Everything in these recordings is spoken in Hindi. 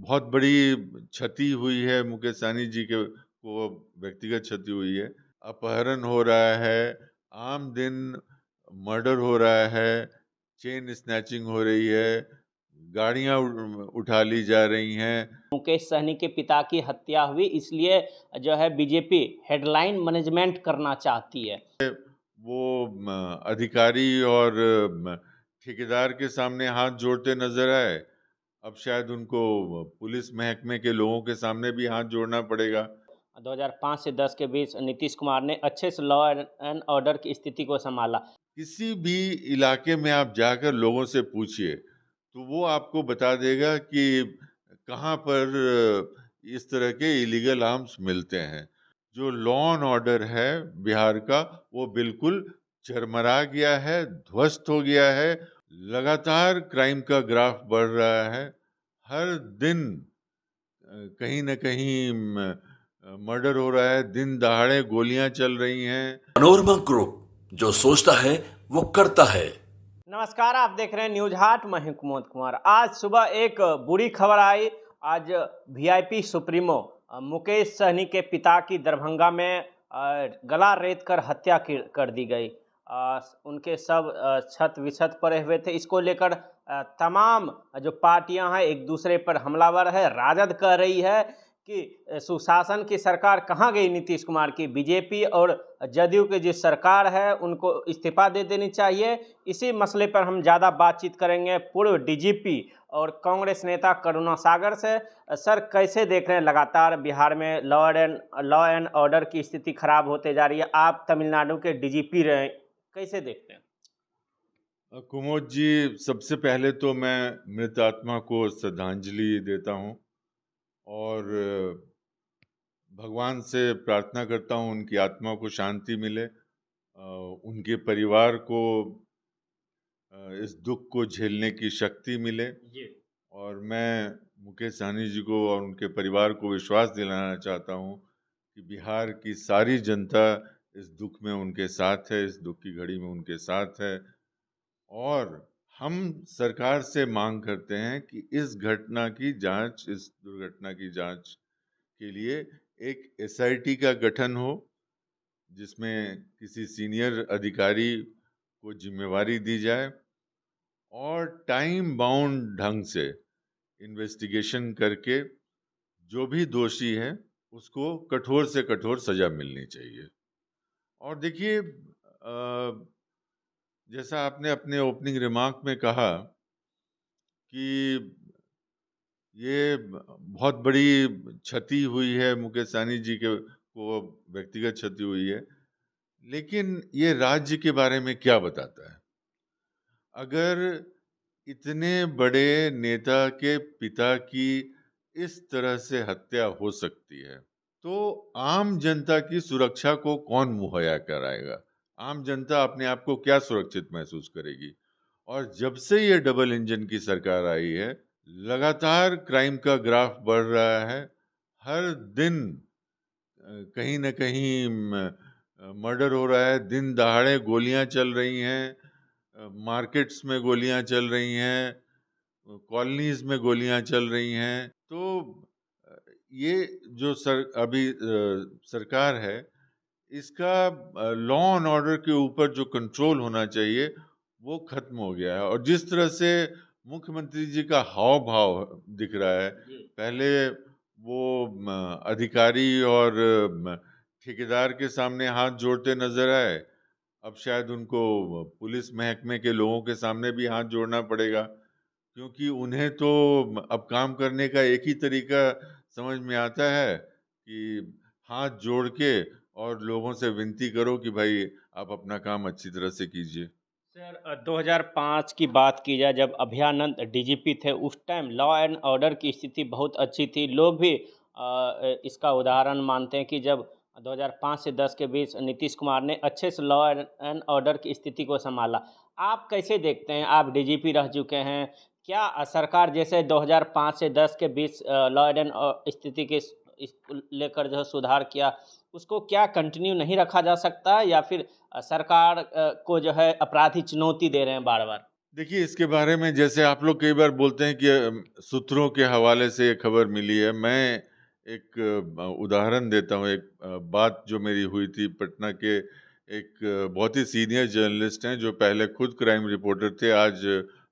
बहुत बड़ी क्षति हुई है, मुकेश सहनी जी के को व्यक्तिगत क्षति हुई है। अपहरण हो रहा है, आम दिन मर्डर हो रहा है, चेन स्नैचिंग हो रही है, गाड़ियाँ उठा ली जा रही हैं। मुकेश सहनी के पिता की हत्या हुई, इसलिए जो है बीजेपी हेडलाइन मैनेजमेंट करना चाहती है। वो अधिकारी और ठेकेदार के सामने हाथ जोड़ते नजर आए। अब शायद उनको पुलिस महकमे के लोगों के सामने भी हाथ जोड़ना पड़ेगा। 2005 से 10 के बीच नीतीश कुमार ने अच्छे से लॉ एंड ऑर्डर की स्थिति को संभाला। किसी भी इलाके में आप जाकर लोगों से पूछिए, तो वो आपको बता देगा कि कहाँ पर इस तरह के इलीगल आर्म्स मिलते हैं। जो लॉ एंड ऑर्डर है बिहार का, वो बिल्कुल चरमरा गया है, ध्वस्त हो गया है। लगातार क्राइम का ग्राफ बढ़ रहा है। हर दिन कहीं न कहीं मर्डर हो रहा है, दिन दहाड़े गोलियां चल रही हैं। मनोरमा ग्रुप, जो सोचता है वो करता है। नमस्कार, आप देख रहे हैं न्यूज हाट। मैं हूं कुमोद कुमार। आज सुबह एक बुरी खबर आई। आज वीआईपी सुप्रीमो मुकेश सहनी के पिता की दरभंगा में गला रेत कर हत्या कर दी गई। उनके सब छत विछत पड़े हुए थे। इसको लेकर तमाम जो पार्टियां हैं एक दूसरे पर हमलावर है। राजद कह रही है कि सुशासन की सरकार कहाँ गई नीतीश कुमार की। बीजेपी और जदयू की जो सरकार है उनको इस्तीफा दे देनी चाहिए। इसी मसले पर हम ज़्यादा बातचीत करेंगे पूर्व डीजीपी और कांग्रेस नेता करुणा सागर से। सर, कैसे देख रहे हैं लगातार बिहार में लॉ एंड ऑर्डर की स्थिति खराब होते जा रही है? आप तमिलनाडु के डीजीपी रहे, कैसे देखते हैं? कुमोद जी, सबसे पहले तो मैं मृत आत्मा को श्रद्धांजलि देता हूँ और भगवान से प्रार्थना करता हूँ उनकी आत्मा को शांति मिले, उनके परिवार को इस दुख को झेलने की शक्ति मिले। जी। और मैं मुकेश सहनी जी को और उनके परिवार को विश्वास दिलाना चाहता हूँ कि बिहार की सारी जनता इस दुख में उनके साथ है, इस दुख की घड़ी में उनके साथ है। और हम सरकार से मांग करते हैं कि इस घटना की जांच, इस दुर्घटना की जांच के लिए एक एसआईटी का गठन हो, जिसमें किसी सीनियर अधिकारी को जिम्मेवारी दी जाए और टाइम बाउंड ढंग से इन्वेस्टिगेशन करके जो भी दोषी है उसको कठोर से कठोर सजा मिलनी चाहिए। और देखिए, जैसा आपने अपने ओपनिंग रिमार्क में कहा कि ये बहुत बड़ी क्षति हुई है, मुकेश सहनी जी के को व्यक्तिगत क्षति हुई है, लेकिन ये राज्य के बारे में क्या बताता है? अगर इतने बड़े नेता के पिता की इस तरह से हत्या हो सकती है, तो आम जनता की सुरक्षा को कौन मुहैया कराएगा? आम जनता अपने आप को क्या सुरक्षित महसूस करेगी? और जब से ये डबल इंजन की सरकार आई है, लगातार क्राइम का ग्राफ बढ़ रहा है। हर दिन कहीं न कहीं मर्डर हो रहा है, दिन दहाड़े गोलियां चल रही हैं, मार्केट्स में गोलियां चल रही हैं, कॉलोनीज में गोलियां चल रही हैं। तो अ, ये जो अभी सरकार है, इसका लॉ एंड ऑर्डर के ऊपर जो कंट्रोल होना चाहिए वो खत्म हो गया है। और जिस तरह से मुख्यमंत्री जी का हाव भाव दिख रहा है, पहले वो अधिकारी और ठेकेदार के सामने हाथ जोड़ते नजर आए। अब शायद उनको पुलिस महकमे के लोगों के सामने भी हाथ जोड़ना पड़ेगा, क्योंकि उन्हें तो अब काम करने का एक ही तरीका समझ में आता है कि हाथ जोड़ के और लोगों से विनती करो कि भाई आप अपना काम अच्छी तरह से कीजिए। सर, 2005 की बात की जाए, जब अभयानंद डीजीपी थे, उस टाइम लॉ एंड ऑर्डर की स्थिति बहुत अच्छी थी। लोग भी इसका उदाहरण मानते हैं कि जब 2005 से 10 के बीच नीतीश कुमार ने अच्छे से लॉ एंड ऑर्डर की स्थिति को संभाला। आप कैसे देखते हैं? आप डीजीपी रह चुके हैं। क्या सरकार जैसे 2005 से 10 के बीच लॉ एंड स्थिति के लेकर जो है सुधार किया, उसको क्या कंटिन्यू नहीं रखा जा सकता, या फिर सरकार को जो है अपराधी चुनौती दे रहे हैं बार बार? देखिए, इसके बारे में जैसे आप लोग कई बार बोलते हैं कि सूत्रों के हवाले से ये खबर मिली है। मैं एक उदाहरण देता हूँ, एक बात जो मेरी हुई थी पटना के एक बहुत ही सीनियर जर्नलिस्ट हैं, जो पहले खुद क्राइम रिपोर्टर थे, आज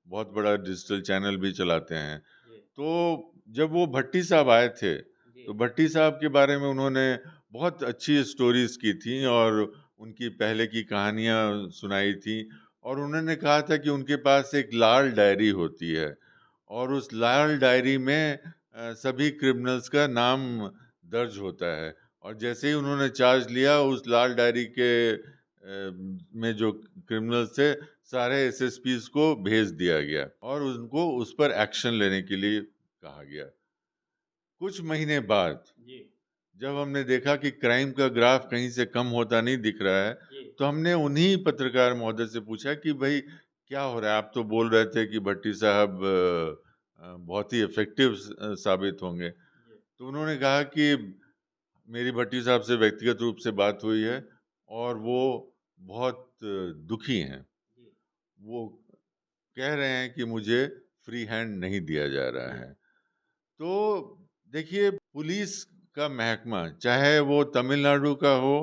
बहुत बड़ा डिजिटल चैनल भी चलाते हैं। जी, तो जब वो भट्टी साहब आए थे, जी, तो भट्टी साहब के बारे में उन्होंने बहुत अच्छी स्टोरीज़ की थी और उनकी पहले की कहानियाँ सुनाई थी। और उन्होंने कहा था कि उनके पास एक लाल डायरी होती है और उस लाल डायरी में सभी क्रिमिनल्स का नाम दर्ज होता है। और जैसे ही उन्होंने चार्ज लिया, उस लाल डायरी के में जो क्रिमिनल्स थे, सारे एसएसपीज को भेज दिया गया और उनको उस पर एक्शन लेने के लिए कहा गया। कुछ महीने बाद जी, जब हमने देखा कि क्राइम का ग्राफ कहीं से कम होता नहीं दिख रहा है, जी, तो हमने उन्हीं पत्रकार महोदय से पूछा कि भाई क्या हो रहा है? आप तो बोल रहे थे कि भट्टी साहब बहुत ही इफ़ेक्टिव साबित होंगे। जी, तो उन्होंने कहा कि मेरी भट्टी साहब से व्यक्तिगत रूप से बात हुई है और वो बहुत दुखी हैं। जी, वो कह रहे हैं कि मुझे फ्री हैंड नहीं दिया जा रहा जी, है। तो देखिए, पुलिस का महकमा, चाहे वो तमिलनाडु का हो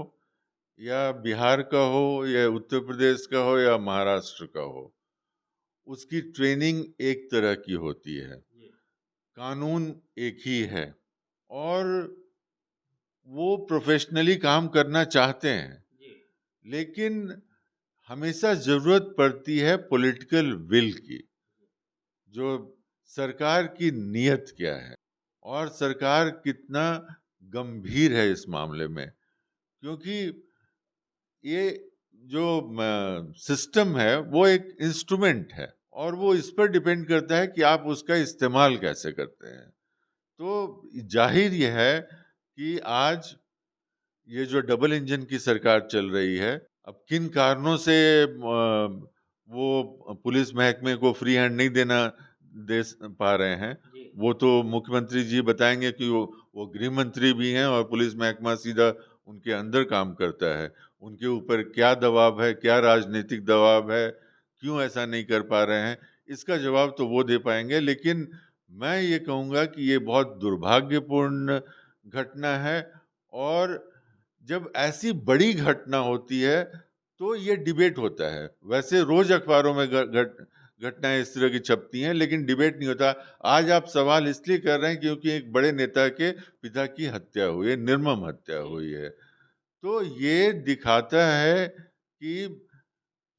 या बिहार का हो या उत्तर प्रदेश का हो या महाराष्ट्र का हो, उसकी ट्रेनिंग एक तरह की होती है, जी, कानून एक ही है और वो प्रोफेशनली काम करना चाहते हैं। जी, लेकिन हमेशा ज़रूरत पड़ती है पॉलिटिकल विल की, जो सरकार की नीयत क्या है और सरकार कितना गंभीर है इस मामले में। क्योंकि ये जो सिस्टम है वो एक इंस्ट्रूमेंट है और वो इस पर डिपेंड करता है कि आप उसका इस्तेमाल कैसे करते हैं। तो जाहिर ये है कि आज ये जो डबल इंजन की सरकार चल रही है, अब किन कारणों से वो पुलिस महकमे को फ्री हैंड नहीं पा रहे हैं, जी, वो तो मुख्यमंत्री जी बताएंगे कि वो गृह मंत्री भी हैं और पुलिस महकमा सीधा उनके अंदर काम करता है। उनके ऊपर क्या दबाव है, क्या राजनीतिक दबाव है, क्यों ऐसा नहीं कर पा रहे हैं, इसका जवाब तो वो दे पाएंगे। लेकिन मैं ये कहूँगा कि ये बहुत दुर्भाग्यपूर्ण घटना है और जब ऐसी बड़ी घटना होती है, तो ये डिबेट होता है। वैसे रोज़ अखबारों में घटनाएँ इस तरह की छपती हैं, लेकिन डिबेट नहीं होता। आज आप सवाल इसलिए कर रहे हैं क्योंकि एक बड़े नेता के पिता की हत्या हुई है, निर्मम हत्या जी, हुई है। तो ये दिखाता है कि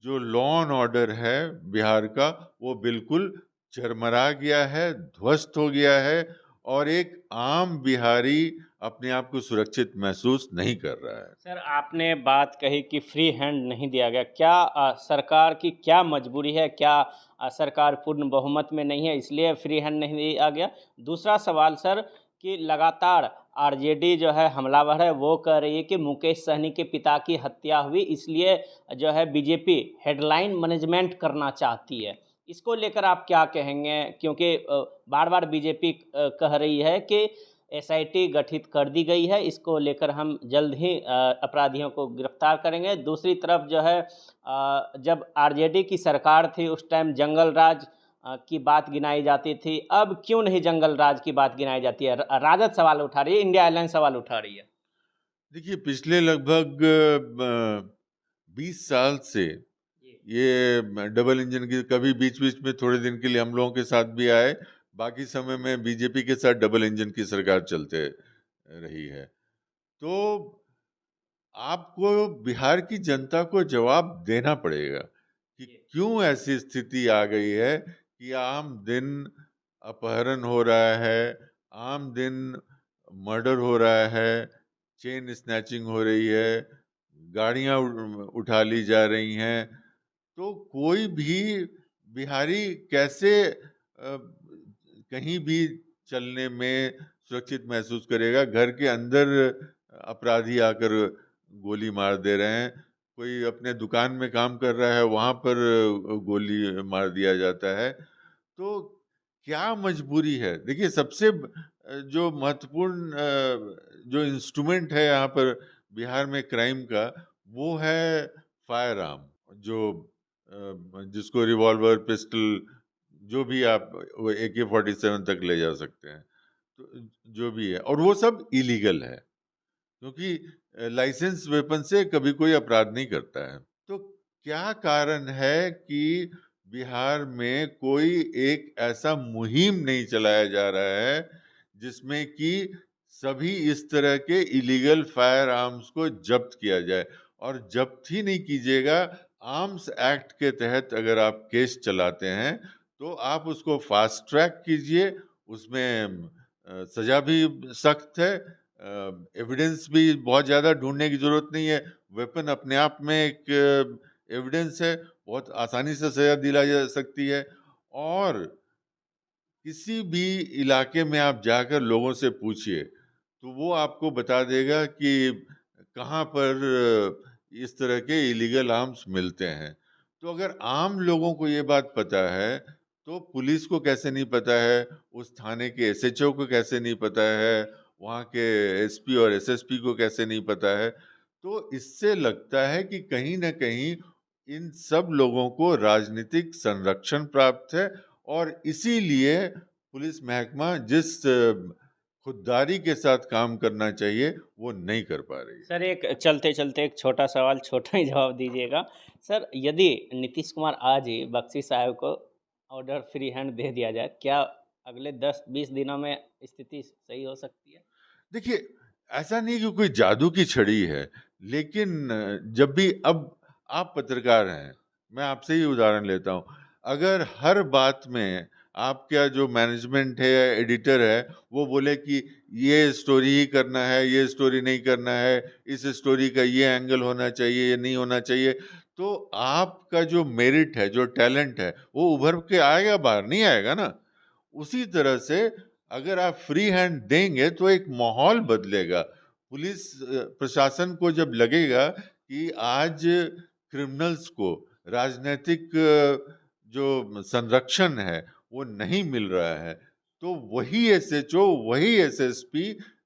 जो लॉ एंड ऑर्डर है बिहार का, वो बिल्कुल चरमरा गया है, ध्वस्त हो गया है और एक आम बिहारी अपने आप को सुरक्षित महसूस नहीं कर रहा है। सर, आपने बात कही कि फ्री हैंड नहीं दिया गया। क्या सरकार की क्या मजबूरी है? क्या सरकार पूर्ण बहुमत में नहीं है इसलिए फ्री हैंड नहीं दिया गया? दूसरा सवाल सर कि लगातार आरजेडी जो है हमलावर है, वो कह रही है कि मुकेश सहनी के पिता की हत्या हुई इसलिए जो है बीजेपी हेडलाइन मैनेजमेंट करना चाहती है। इसको लेकर आप क्या कहेंगे? क्योंकि बार-बार बीजेपी कह रही है कि एसआईटी गठित कर दी गई है, इसको लेकर हम जल्द ही अपराधियों को गिरफ्तार करेंगे। दूसरी तरफ जो है जब आरजेडी की सरकार थी उस टाइम जंगल राज की बात गिनाई जाती थी, अब क्यों नहीं जंगल राज की बात गिनाई जाती है? राजद सवाल उठा रही है, इंडिया अलायंस सवाल उठा रही है। देखिए, पिछले लगभग 20 साल से जी, ये डबल इंजन की, कभी बीच-बीच में थोड़े दिन के लिए हम लोगों के साथ भी आए, बाकी समय में बीजेपी के साथ डबल इंजन की सरकार चलते रही है। तो आपको बिहार की जनता को जवाब देना पड़ेगा कि जी, क्यों ऐसी स्थिति आ गई है कि आम दिन अपहरण हो रहा है, आम दिन मर्डर हो रहा है, चेन स्नैचिंग हो रही है, गाड़ियां उठा ली जा रही हैं। तो कोई भी बिहारी कैसे कहीं भी चलने में सुरक्षित महसूस करेगा? घर के अंदर अपराधी आकर गोली मार दे रहे हैं। कोई अपने दुकान में काम कर रहा है, वहाँ पर गोली मार दिया जाता है। तो क्या मजबूरी है? देखिए, सबसे जो महत्वपूर्ण जो इंस्ट्रूमेंट है यहाँ पर बिहार में क्राइम का, वो है फायर आर्म, जो जिसको रिवॉल्वर, पिस्टल, जो भी आप वो AK-47 तक ले जा सकते हैं, तो जो भी है, और वो सब इलीगल है, क्योंकि लाइसेंस वेपन से कभी कोई अपराध नहीं करता है। तो क्या कारण है कि बिहार में कोई एक ऐसा मुहिम नहीं चलाया जा रहा है जिसमें कि सभी इस तरह के इलीगल फायर आर्म्स को जब्त किया जाए? और जब्त ही नहीं कीजिएगा, आर्म्स एक्ट के तहत अगर आप केस चलाते हैं तो आप उसको फास्ट ट्रैक कीजिए, उसमें सजा भी सख्त है, एविडेंस भी बहुत ज़्यादा ढूंढने की जरूरत नहीं है, वेपन अपने आप में एक एविडेंस है, बहुत आसानी से सजा दिलाई जा सकती है। और किसी भी इलाके में आप जाकर लोगों से पूछिए तो वो आपको बता देगा कि कहाँ पर इस तरह के इलीगल आर्म्स मिलते हैं। तो अगर आम लोगों को ये बात पता है तो पुलिस को कैसे नहीं पता है, उस थाने के SHO को कैसे नहीं पता है, वहाँ के SP और SSP को कैसे नहीं पता है? तो इससे लगता है कि कहीं ना कहीं इन सब लोगों को राजनीतिक संरक्षण प्राप्त है, और इसीलिए पुलिस महकमा जिस खुददारी के साथ काम करना चाहिए वो नहीं कर पा रही है। सर, एक चलते चलते एक छोटा सवाल, छोटा ही जवाब दीजिएगा। सर, यदि नीतीश कुमार आज ही बख्शी साहब को ऑर्डर फ्री हैंड दे दिया जाए, क्या अगले 10-20 दिनों में स्थिति सही हो सकती है? देखिए, ऐसा नहीं कि कोई जादू की छड़ी है, लेकिन जब भी अब आप पत्रकार हैं, मैं आपसे ही उदाहरण लेता हूँ, अगर हर बात में आपका जो मैनेजमेंट है, एडिटर है, वो बोले कि ये स्टोरी ही करना है, ये स्टोरी नहीं करना है, इस स्टोरी का ये एंगल होना चाहिए, ये नहीं होना चाहिए, तो आपका जो मेरिट है, जो टैलेंट है, वो उभर के आएगा बाहर? नहीं आएगा ना। उसी तरह से अगर आप फ्री हैंड देंगे तो एक माहौल बदलेगा। पुलिस प्रशासन को जब लगेगा कि आज क्रिमिनल्स को राजनीतिक जो संरक्षण है वो नहीं मिल रहा है, तो वही SHO, वही SSP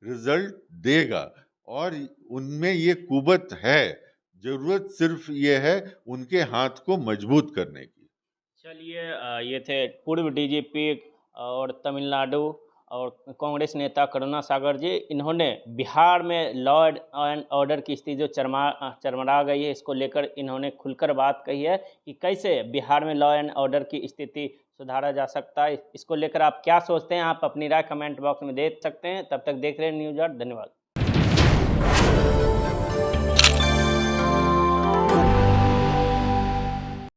रिजल्ट देगा, और उनमें ये कुवत है। जरूरत सिर्फ ये है उनके हाथ को मजबूत करने की। चलिए, ये थे पूर्व DGP और तमिलनाडु और कांग्रेस नेता करुणा सागर जी। इन्होंने बिहार में लॉ एंड ऑर्डर की स्थिति जो चरमरा गई है, इसको लेकर इन्होंने खुलकर बात कही है कि कैसे बिहार में लॉ एंड ऑर्डर की स्थिति सुधारा जा सकता है। इसको लेकर आप क्या सोचते हैं? आप अपनी राय कमेंट बॉक्स में दे सकते हैं। तब तक देख रहे हैं न्यूज़ 8। धन्यवाद।